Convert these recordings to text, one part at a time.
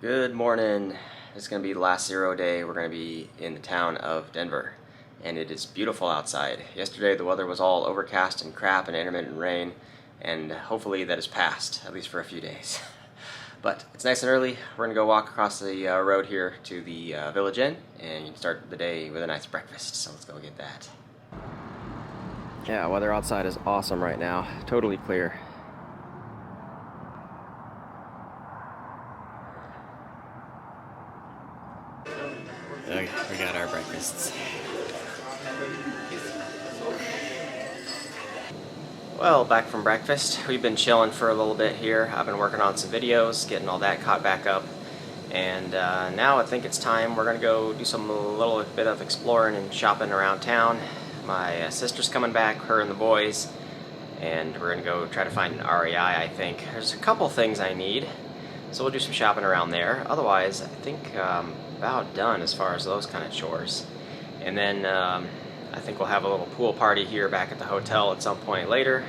Good morning. This is going to be the last 0 day. We're going to be in the town of Denver, and it is beautiful outside. Yesterday the weather was all overcast and crap and intermittent rain, and hopefully that has passed, at least for a few days. But it's nice and early. We're going to go walk across the road here to the Village Inn, and you can start the day with a nice breakfast, so let's go get that. Yeah, weather outside is awesome right now. Totally clear. Okay, we got our breakfasts. Well, back from breakfast. We've been chilling for a little bit here. I've been working on some videos, getting all that caught back up. And now I think it's time we're going to go do some little bit of exploring and shopping around town. My sister's coming back, her and the boys. And we're going to go try to find an REI, I think. There's a couple things I need. So we'll do some shopping around there. Otherwise, I think about done as far as those kind of chores. And then I think we'll have a little pool party here back at the hotel at some point later,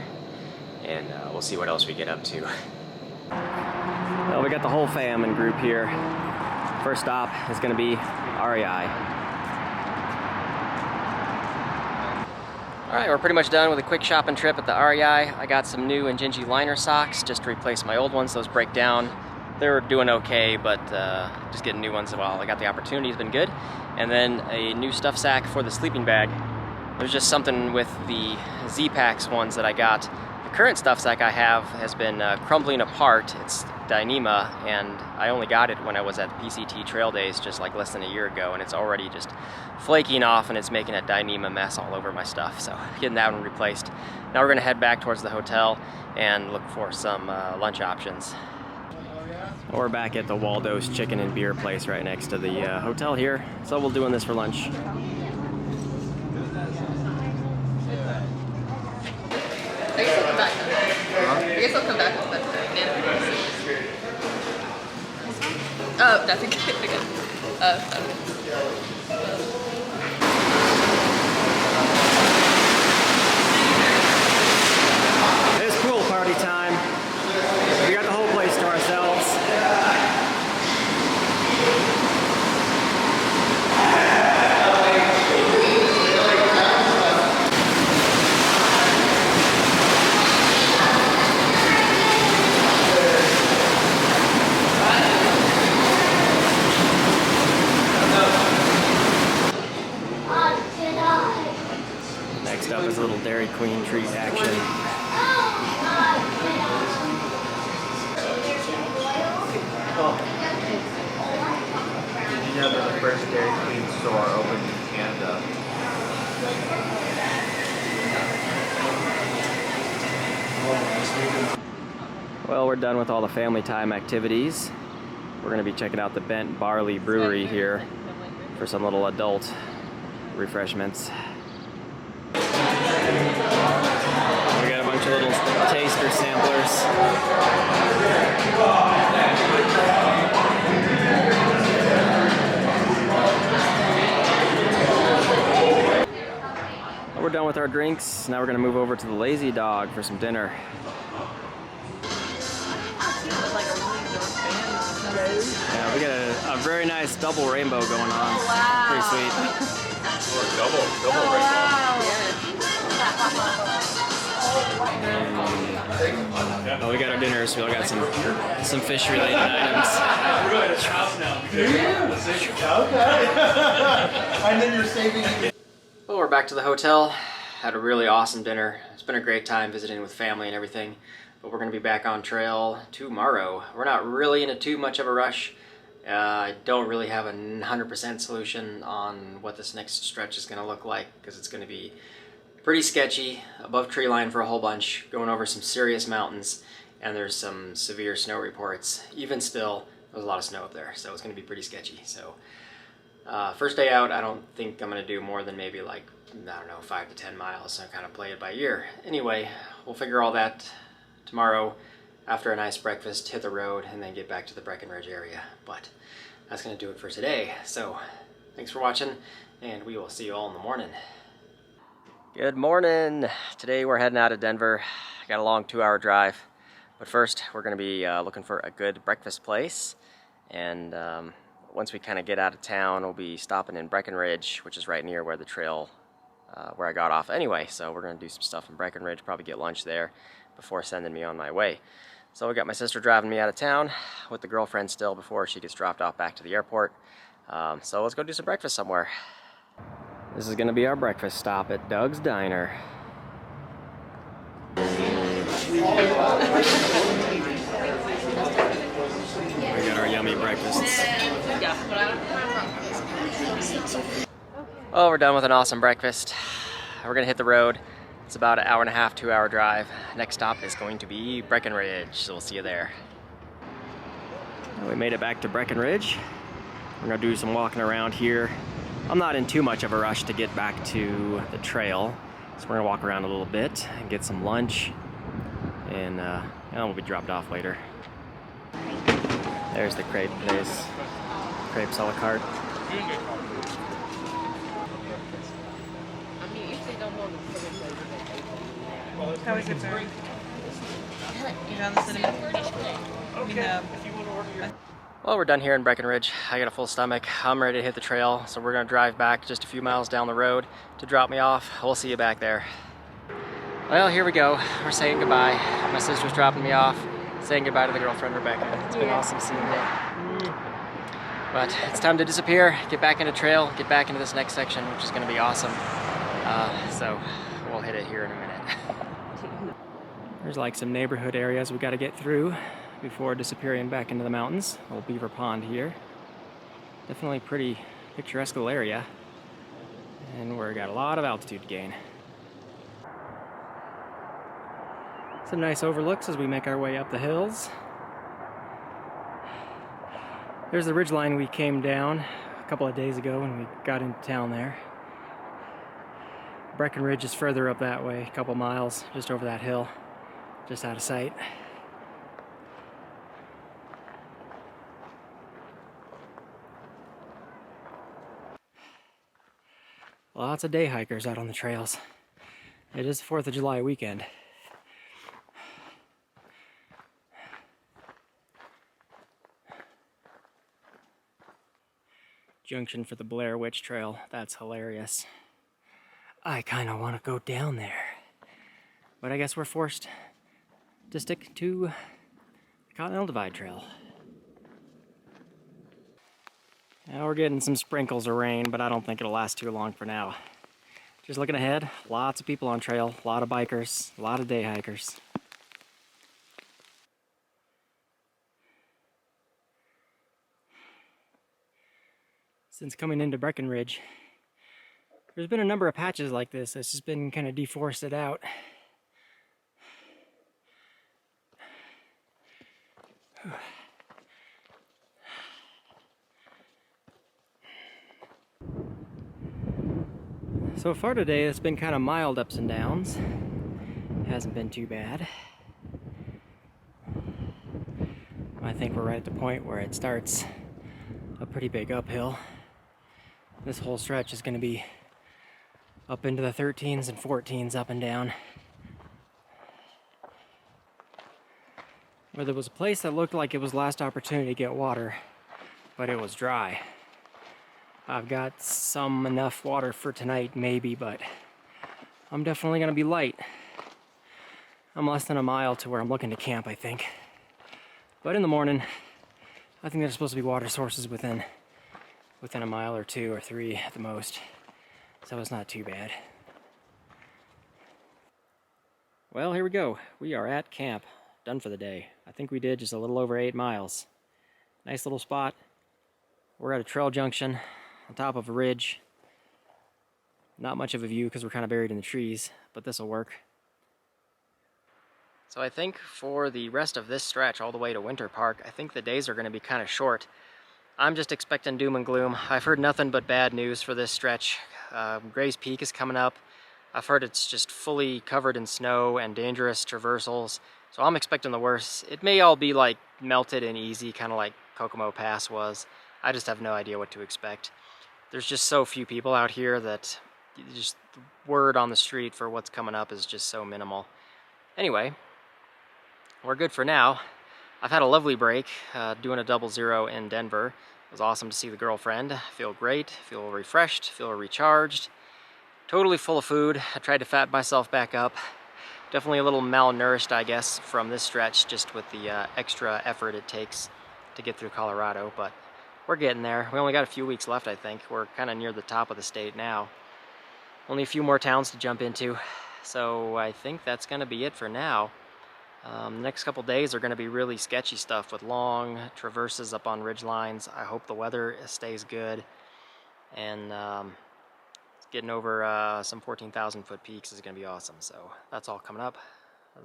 and we'll see what else we get up to. Well, we got the whole fam and group here. First stop is going to be REI. Alright, we're pretty much done with a quick shopping trip at the REI. I got some new Injinji liner socks just to replace my old ones. Those break down. They're doing okay, but just getting new ones while I got the opportunity has been good. And then a new stuff sack for the sleeping bag. There's just something with the Z-Packs ones that I got. The current stuff sack I have has been crumbling apart. It's Dyneema, and I only got it when I was at the PCT Trail Days just like less than a year ago, and it's already just flaking off and it's making a Dyneema mess all over my stuff. So getting that one replaced. Now we're gonna head back towards the hotel and look for some lunch options. We're back at the Waldo's Chicken and Beer place right next to the hotel here. So we'll doing this for lunch. I guess I'll come back. I guess I'll come back with that. Oh, nothing. Okay. It's pool party time. We got the whole place to ourselves. Next up is a little Dairy Queen treat action. Yeah, they're the first Dairy Queen store opened in Canada. Well, we're done with all the family time activities. We're going to be checking out the Bent Barley Brewery here for some little adult refreshments. We got a bunch of little taster samplers. We're done with our drinks. Now we're gonna move over to the Lazy Dog for some dinner. Yeah, we got a very nice double rainbow going on. Wow. Pretty sweet. Double Oh, we got our dinner, so we got some fish related items. We're going to the house now. Okay. And then you're saving. Well, we're back to the hotel. Had a really awesome dinner. It's been a great time visiting with family and everything. But we're going to be back on trail tomorrow. We're not really in too much of a rush. I don't really have a 100% solution on what this next stretch is going to look like, because it's going to be pretty sketchy, above tree line for a whole bunch, going over some serious mountains, and there's some severe snow reports. Even still, there's a lot of snow up there, so it's going to be pretty sketchy. So first day out, I don't think I'm going to do more than maybe like, I don't know, 5 to 10 miles, so kind of play it by ear. Anyway, we'll figure all that tomorrow after a nice breakfast, hit the road, and then get back to the Breckenridge area. But that's going to do it for today. So thanks for watching, and we will see you all in the morning. Good morning. Today we're heading out of Denver. Got a long 2-hour drive. But first, we're going to be looking for a good breakfast place. And once we kind of get out of town, we'll be stopping in Breckenridge, which is right near where the trail, where I got off anyway. So we're going to do some stuff in Breckenridge, probably get lunch there before sending me on my way. So we got my sister driving me out of town with the girlfriend still before she gets dropped off back to the airport. So let's go do some breakfast somewhere. This is going to be our breakfast stop at Doug's Diner. We got our yummy breakfasts. Oh, we're done with an awesome breakfast. We're gonna hit the road. It's about an 1.5 to 2 hour drive. Next stop is going to be Breckenridge, so we'll see you there. We made it back to Breckenridge. We're gonna do some walking around here. I'm not in too much of a rush to get back to the trail, so we're gonna walk around a little bit and get some lunch, and we'll be dropped off later. There's the crepe place. Crepes a la carte. How is it, sir? You found the cinnamon? Well, we're done here in Breckenridge. I got a full stomach. I'm ready to hit the trail, so we're gonna drive back just a few miles down the road to drop me off. We'll see you back there. Well, here we go. We're saying goodbye. My sister's dropping me off, saying goodbye to the girlfriend, Rebecca. It's been awesome seeing you. But it's time to disappear, get back into trail, get back into this next section, which is gonna be awesome. So we'll hit it here in a minute. There's like some neighborhood areas we gotta get through before disappearing back into the mountains. Old Beaver Pond here. Definitely pretty picturesque little area. And we've got a lot of altitude to gain. Some nice overlooks as we make our way up the hills. There's the ridgeline we came down a couple of days ago when we got into town there. Breckenridge is further up that way, a couple miles, just over that hill, just out of sight. Lots of day hikers out on the trails. It is the 4th of July weekend. Junction for the Blair Witch Trail. That's hilarious. I kind of want to go down there. But I guess we're forced to stick to the Continental Divide Trail. Now we're getting some sprinkles of rain, but I don't think it'll last too long for now. Just looking ahead, lots of people on trail, a lot of bikers, a lot of day hikers. Since coming into Breckenridge, there's been a number of patches like this that's just been kind of deforested out. So far today, it's been kind of mild ups and downs. Hasn't been too bad. I think we're right at the point where it starts a pretty big uphill. This whole stretch is going to be up into the 13s and 14s up and down. Where there was a place that looked like it was last opportunity to get water, but it was dry. I've got some enough water for tonight, maybe, but I'm definitely going to be light. I'm less than a mile to where I'm looking to camp, I think. But in the morning, I think there's supposed to be water sources within a mile or 2 or 3 at the most. So it's not too bad. Well, here we go. We are at camp, done for the day. I think we did just a little over 8 miles. Nice little spot. We're at a trail junction on top of a ridge. Not much of a view because we're kind of buried in the trees, but this will work. So I think for the rest of this stretch all the way to Winter Park, I think the days are going to be kind of short. I'm just expecting doom and gloom. I've heard nothing but bad news for this stretch. Gray's Peak is coming up. I've heard it's just fully covered in snow and dangerous traversals, so I'm expecting the worst. It may all be like melted and easy, kind of like Kokomo Pass was. I just have no idea what to expect. There's just so few people out here that just the word on the street for what's coming up is just so minimal. Anyway, we're good for now. I've had a lovely break doing a 00 in Denver. It was awesome to see the girlfriend. Feel great, feel refreshed, feel recharged. Totally full of food. I tried to fatten myself back up. Definitely a little malnourished, I guess, from this stretch, just with the extra effort it takes to get through Colorado, but we're getting there. We only got a few weeks left, I think. We're kind of near the top of the state now. Only a few more towns to jump into, so I think that's going to be it for now. The next couple days are going to be really sketchy stuff with long traverses up on ridge lines. I hope the weather stays good, and getting over some 14,000 foot peaks is going to be awesome. So that's all coming up.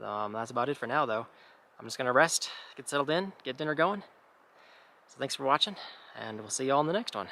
That's about it for now, though. I'm just going to rest, get settled in, get dinner going. So thanks for watching, and we'll see you all in the next one.